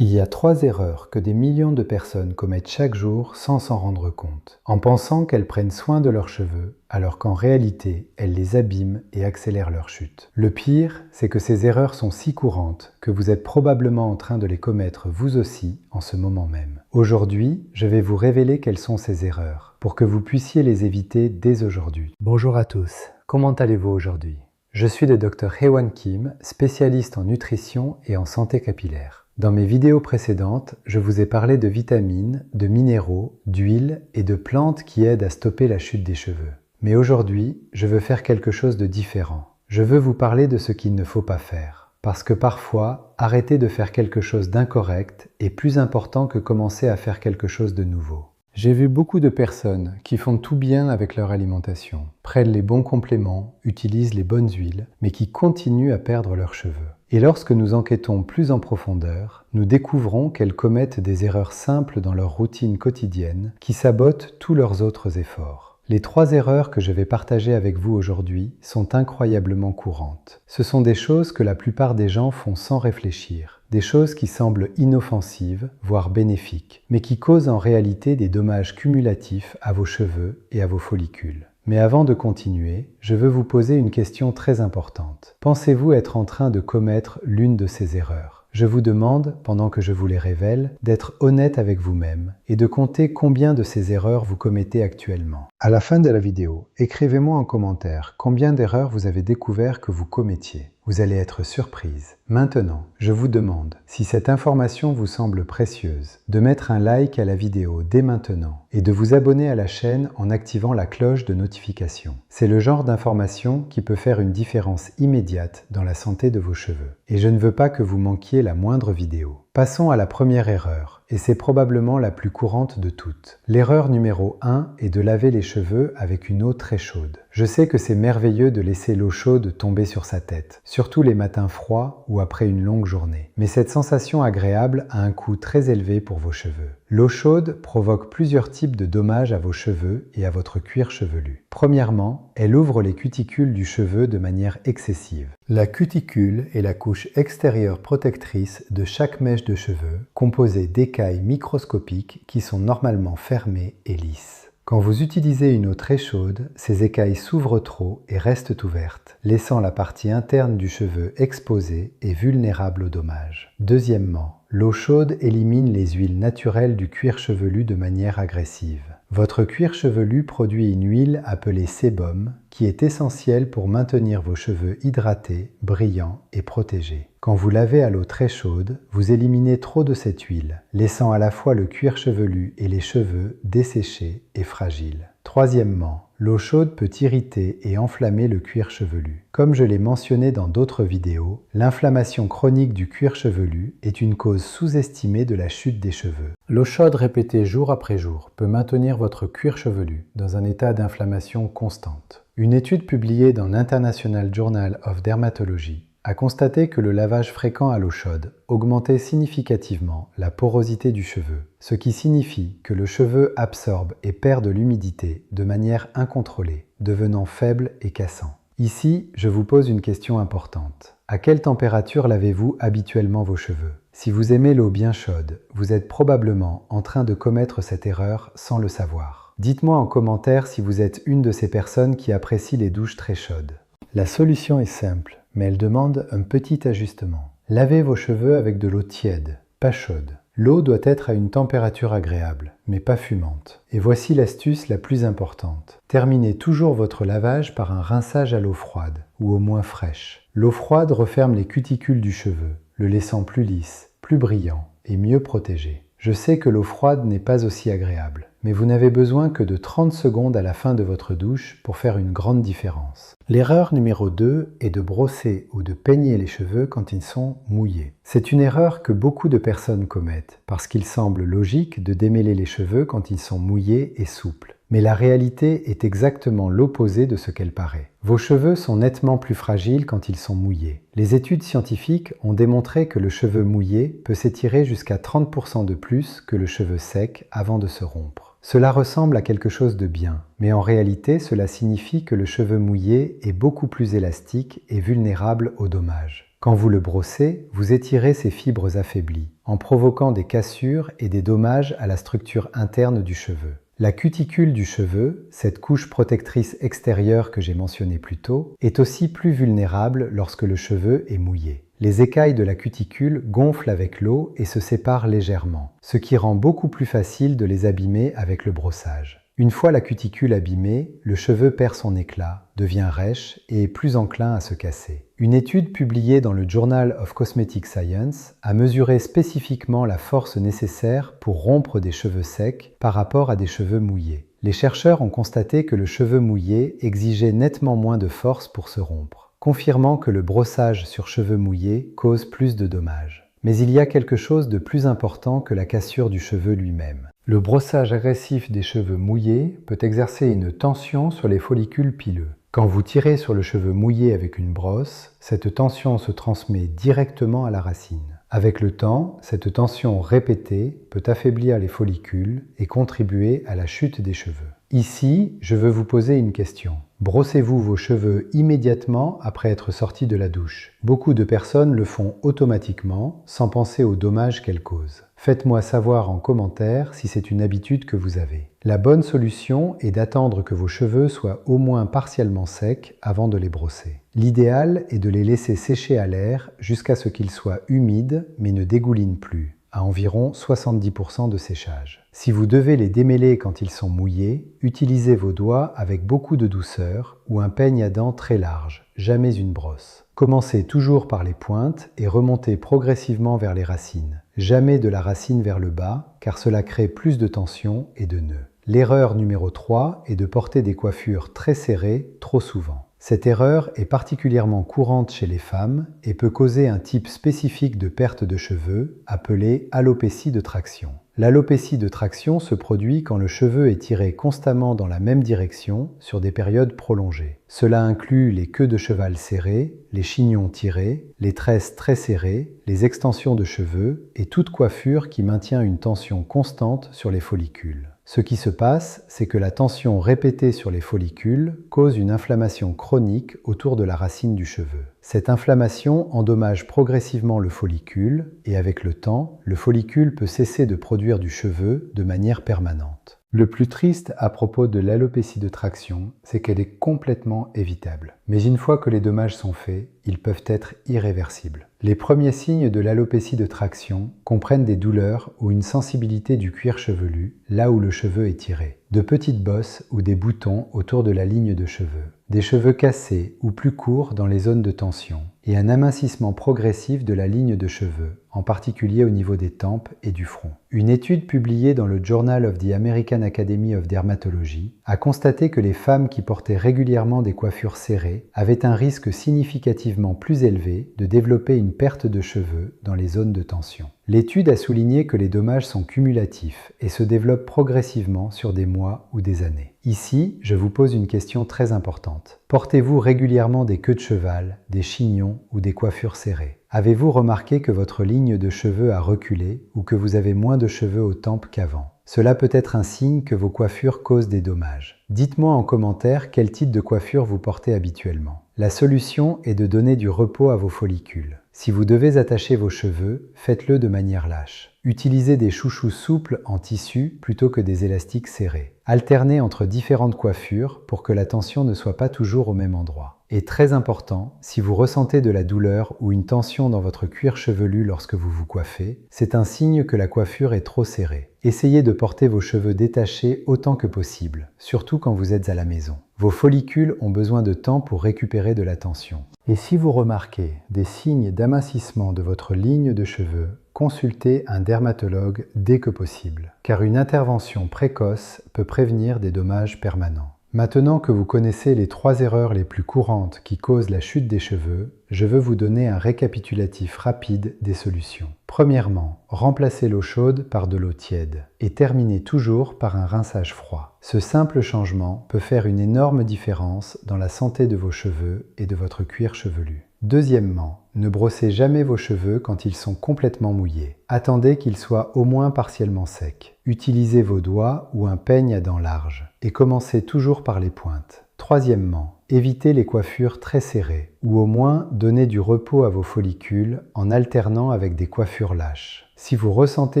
Il y a 3 erreurs que des millions de personnes commettent chaque jour sans s'en rendre compte, en pensant qu'elles prennent soin de leurs cheveux, alors qu'en réalité, elles les abîment et accélèrent leur chute. Le pire, c'est que ces erreurs sont si courantes que vous êtes probablement en train de les commettre vous aussi en ce moment même. Aujourd'hui, je vais vous révéler quelles sont ces erreurs, pour que vous puissiez les éviter dès aujourd'hui. Bonjour à tous, comment allez-vous aujourd'hui? Je suis le Dr Haewon Kim, spécialiste en nutrition et en santé capillaire. Dans mes vidéos précédentes, je vous ai parlé de vitamines, de minéraux, d'huiles et de plantes qui aident à stopper la chute des cheveux. Mais aujourd'hui, je veux faire quelque chose de différent. Je veux vous parler de ce qu'il ne faut pas faire. Parce que parfois, arrêter de faire quelque chose d'incorrect est plus important que commencer à faire quelque chose de nouveau. J'ai vu beaucoup de personnes qui font tout bien avec leur alimentation, prennent les bons compléments, utilisent les bonnes huiles, mais qui continuent à perdre leurs cheveux. Et lorsque nous enquêtons plus en profondeur, nous découvrons qu'elles commettent des erreurs simples dans leur routine quotidienne qui sabotent tous leurs autres efforts. Les 3 erreurs que je vais partager avec vous aujourd'hui sont incroyablement courantes. Ce sont des choses que la plupart des gens font sans réfléchir, des choses qui semblent inoffensives, voire bénéfiques, mais qui causent en réalité des dommages cumulatifs à vos cheveux et à vos follicules. Mais avant de continuer, je veux vous poser une question très importante. Pensez-vous être en train de commettre l'une de ces erreurs? Je vous demande, pendant que je vous les révèle, d'être honnête avec vous-même et de compter combien de ces erreurs vous commettez actuellement. À la fin de la vidéo, écrivez-moi en commentaire combien d'erreurs vous avez découvert que vous commettiez. Vous allez être surprise. Maintenant, je vous demande, si cette information vous semble précieuse, de mettre un like à la vidéo dès maintenant et de vous abonner à la chaîne en activant la cloche de notification. C'est le genre d'information qui peut faire une différence immédiate dans la santé de vos cheveux. Et je ne veux pas que vous manquiez la moindre vidéo. Passons à la première erreur, et c'est probablement la plus courante de toutes. L'erreur numéro 1 est de laver les cheveux avec une eau très chaude. Je sais que c'est merveilleux de laisser l'eau chaude tomber sur sa tête, surtout les matins froids ou après une longue journée. Mais cette sensation agréable a un coût très élevé pour vos cheveux. L'eau chaude provoque plusieurs types de dommages à vos cheveux et à votre cuir chevelu. Premièrement, elle ouvre les cuticules du cheveu de manière excessive. La cuticule est la couche extérieure protectrice de chaque mèche de cheveux, composée d'écailles microscopiques qui sont normalement fermées et lisses. Quand vous utilisez une eau très chaude, ces écailles s'ouvrent trop et restent ouvertes, laissant la partie interne du cheveu exposée et vulnérable aux dommages. Deuxièmement, l'eau chaude élimine les huiles naturelles du cuir chevelu de manière agressive. Votre cuir chevelu produit une huile appelée sébum qui est essentielle pour maintenir vos cheveux hydratés, brillants et protégés. Quand vous lavez à l'eau très chaude, vous éliminez trop de cette huile, laissant à la fois le cuir chevelu et les cheveux desséchés et fragiles. Troisièmement, l'eau chaude peut irriter et enflammer le cuir chevelu. Comme je l'ai mentionné dans d'autres vidéos, l'inflammation chronique du cuir chevelu est une cause sous-estimée de la chute des cheveux. L'eau chaude répétée jour après jour peut maintenir votre cuir chevelu dans un état d'inflammation constante. Une étude publiée dans l'International Journal of Dermatology a constaté que le lavage fréquent à l'eau chaude augmentait significativement la porosité du cheveu, ce qui signifie que le cheveu absorbe et perd de l'humidité de manière incontrôlée, devenant faible et cassant. Ici, je vous pose une question importante. À quelle température lavez-vous habituellement vos cheveux? Si vous aimez l'eau bien chaude, vous êtes probablement en train de commettre cette erreur sans le savoir. Dites-moi en commentaire si vous êtes une de ces personnes qui apprécient les douches très chaudes. La solution est simple, mais elle demande un petit ajustement. Lavez vos cheveux avec de l'eau tiède, pas chaude. L'eau doit être à une température agréable, mais pas fumante. Et voici l'astuce la plus importante. Terminez toujours votre lavage par un rinçage à l'eau froide, ou au moins fraîche. L'eau froide referme les cuticules du cheveu, le laissant plus lisse, plus brillant et mieux protégé. Je sais que l'eau froide n'est pas aussi agréable, mais vous n'avez besoin que de 30 secondes à la fin de votre douche pour faire une grande différence. L'erreur numéro 2 est de brosser ou de peigner les cheveux quand ils sont mouillés. C'est une erreur que beaucoup de personnes commettent, parce qu'il semble logique de démêler les cheveux quand ils sont mouillés et souples. Mais la réalité est exactement l'opposé de ce qu'elle paraît. Vos cheveux sont nettement plus fragiles quand ils sont mouillés. Les études scientifiques ont démontré que le cheveu mouillé peut s'étirer jusqu'à 30% de plus que le cheveu sec avant de se rompre. Cela ressemble à quelque chose de bien, mais en réalité cela signifie que le cheveu mouillé est beaucoup plus élastique et vulnérable aux dommages. Quand vous le brossez, vous étirez ses fibres affaiblies, en provoquant des cassures et des dommages à la structure interne du cheveu. La cuticule du cheveu, cette couche protectrice extérieure que j'ai mentionnée plus tôt, est aussi plus vulnérable lorsque le cheveu est mouillé. Les écailles de la cuticule gonflent avec l'eau et se séparent légèrement, ce qui rend beaucoup plus facile de les abîmer avec le brossage. Une fois la cuticule abîmée, le cheveu perd son éclat, devient rêche et est plus enclin à se casser. Une étude publiée dans le Journal of Cosmetic Science a mesuré spécifiquement la force nécessaire pour rompre des cheveux secs par rapport à des cheveux mouillés. Les chercheurs ont constaté que le cheveu mouillé exigeait nettement moins de force pour se rompre, confirmant que le brossage sur cheveux mouillés cause plus de dommages. Mais il y a quelque chose de plus important que la cassure du cheveu lui-même. Le brossage agressif des cheveux mouillés peut exercer une tension sur les follicules pileux. Quand vous tirez sur le cheveu mouillé avec une brosse, cette tension se transmet directement à la racine. Avec le temps, cette tension répétée peut affaiblir les follicules et contribuer à la chute des cheveux. Ici, je veux vous poser une question. Brossez-vous vos cheveux immédiatement après être sorti de la douche? Beaucoup de personnes le font automatiquement, sans penser aux dommages qu'elles causent. Faites-moi savoir en commentaire si c'est une habitude que vous avez. La bonne solution est d'attendre que vos cheveux soient au moins partiellement secs avant de les brosser. L'idéal est de les laisser sécher à l'air jusqu'à ce qu'ils soient humides mais ne dégoulinent plus, à environ 70% de séchage. Si vous devez les démêler quand ils sont mouillés, utilisez vos doigts avec beaucoup de douceur ou un peigne à dents très large, jamais une brosse. Commencez toujours par les pointes et remontez progressivement vers les racines. Jamais de la racine vers le bas, car cela crée plus de tension et de nœuds. L'erreur numéro 3 est de porter des coiffures très serrées trop souvent. Cette erreur est particulièrement courante chez les femmes et peut causer un type spécifique de perte de cheveux appelé alopécie de traction. L'alopécie de traction se produit quand le cheveu est tiré constamment dans la même direction sur des périodes prolongées. Cela inclut les queues de cheval serrées, les chignons tirés, les tresses très serrées, les extensions de cheveux et toute coiffure qui maintient une tension constante sur les follicules. Ce qui se passe, c'est que la tension répétée sur les follicules cause une inflammation chronique autour de la racine du cheveu. Cette inflammation endommage progressivement le follicule et avec le temps, le follicule peut cesser de produire du cheveu de manière permanente. Le plus triste à propos de l'alopécie de traction, c'est qu'elle est complètement évitable. Mais une fois que les dommages sont faits, ils peuvent être irréversibles. Les premiers signes de l'alopécie de traction comprennent des douleurs ou une sensibilité du cuir chevelu, là où le cheveu est tiré, de petites bosses ou des boutons autour de la ligne de cheveux, des cheveux cassés ou plus courts dans les zones de tension, et un amincissement progressif de la ligne de cheveux, en particulier au niveau des tempes et du front. Une étude publiée dans le Journal of the American Academy of Dermatology a constaté que les femmes qui portaient régulièrement des coiffures serrées avaient un risque significativement plus élevé de développer une perte de cheveux dans les zones de tension. L'étude a souligné que les dommages sont cumulatifs et se développent progressivement sur des mois ou des années. Ici, je vous pose une question très importante. Portez-vous régulièrement des queues de cheval, des chignons ou des coiffures serrées? Avez-vous remarqué que votre ligne de cheveux a reculé ou que vous avez moins de cheveux aux tempes qu'avant? Cela peut être un signe que vos coiffures causent des dommages. Dites-moi en commentaire quel type de coiffure vous portez habituellement. La solution est de donner du repos à vos follicules. Si vous devez attacher vos cheveux, faites-le de manière lâche. Utilisez des chouchous souples en tissu plutôt que des élastiques serrés. Alternez entre différentes coiffures pour que la tension ne soit pas toujours au même endroit. Et très important, si vous ressentez de la douleur ou une tension dans votre cuir chevelu lorsque vous vous coiffez, c'est un signe que la coiffure est trop serrée. Essayez de porter vos cheveux détachés autant que possible, surtout quand vous êtes à la maison. Vos follicules ont besoin de temps pour récupérer de la tension. Et si vous remarquez des signes d'amincissement de votre ligne de cheveux, consultez un dermatologue dès que possible, car une intervention précoce peut prévenir des dommages permanents. Maintenant que vous connaissez les 3 erreurs les plus courantes qui causent la chute des cheveux, je veux vous donner un récapitulatif rapide des solutions. Premièrement, remplacez l'eau chaude par de l'eau tiède et terminez toujours par un rinçage froid. Ce simple changement peut faire une énorme différence dans la santé de vos cheveux et de votre cuir chevelu. Deuxièmement, ne brossez jamais vos cheveux quand ils sont complètement mouillés. Attendez qu'ils soient au moins partiellement secs. Utilisez vos doigts ou un peigne à dents larges et commencez toujours par les pointes. Troisièmement, évitez les coiffures très serrées ou au moins donnez du repos à vos follicules en alternant avec des coiffures lâches. Si vous ressentez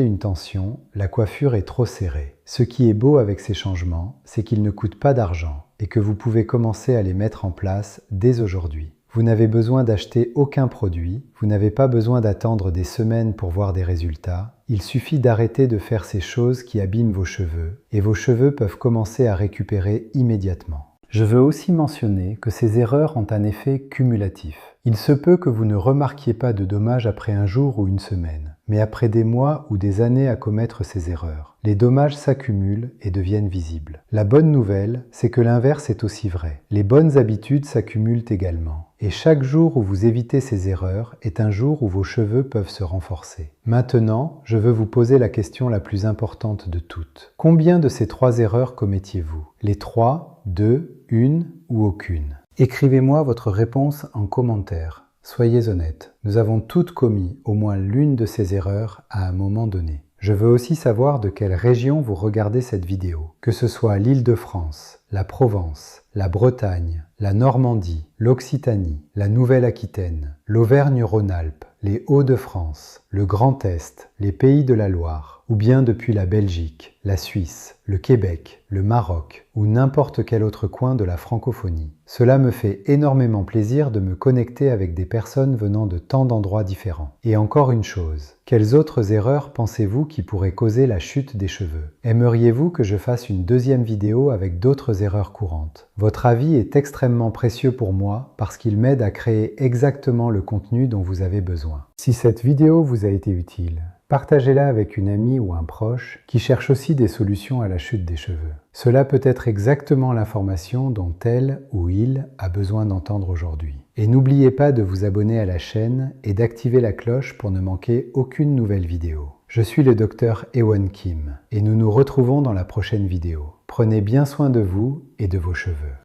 une tension, la coiffure est trop serrée. Ce qui est beau avec ces changements, c'est qu'ils ne coûtent pas d'argent et que vous pouvez commencer à les mettre en place dès aujourd'hui. Vous n'avez besoin d'acheter aucun produit, vous n'avez pas besoin d'attendre des semaines pour voir des résultats. Il suffit d'arrêter de faire ces choses qui abîment vos cheveux et vos cheveux peuvent commencer à récupérer immédiatement. Je veux aussi mentionner que ces erreurs ont un effet cumulatif. Il se peut que vous ne remarquiez pas de dommages après un jour ou une semaine, mais après des mois ou des années à commettre ces erreurs, les dommages s'accumulent et deviennent visibles. La bonne nouvelle, c'est que l'inverse est aussi vrai. Les bonnes habitudes s'accumulent également. Et chaque jour où vous évitez ces erreurs est un jour où vos cheveux peuvent se renforcer. Maintenant, je veux vous poser la question la plus importante de toutes. Combien de ces 3 erreurs commettiez-vous? Les 3, 2, 1 ou aucune? Écrivez-moi votre réponse en commentaire. Soyez honnête, nous avons toutes commis au moins l'une de ces erreurs à un moment donné. Je veux aussi savoir de quelle région vous regardez cette vidéo, que ce soit l'Île-de-France, la Provence, la Bretagne, la Normandie, l'Occitanie, la Nouvelle-Aquitaine, l'Auvergne-Rhône-Alpes, les Hauts-de-France, le Grand Est, les Pays de la Loire, ou bien depuis la Belgique, la Suisse, le Québec, le Maroc ou n'importe quel autre coin de la francophonie. Cela me fait énormément plaisir de me connecter avec des personnes venant de tant d'endroits différents. Et encore une chose, quelles autres erreurs pensez-vous qui pourraient causer la chute des cheveux? Aimeriez-vous que je fasse une deuxième vidéo avec d'autres erreurs courantes? Votre avis est extrêmement précieux pour moi parce qu'il m'aide à créer exactement le contenu dont vous avez besoin. Si cette vidéo vous a été utile, partagez-la avec une amie ou un proche qui cherche aussi des solutions à la chute des cheveux. Cela peut être exactement l'information dont elle ou il a besoin d'entendre aujourd'hui. Et n'oubliez pas de vous abonner à la chaîne et d'activer la cloche pour ne manquer aucune nouvelle vidéo. Je suis le Dr Ewan Kim et nous nous retrouvons dans la prochaine vidéo. Prenez bien soin de vous et de vos cheveux.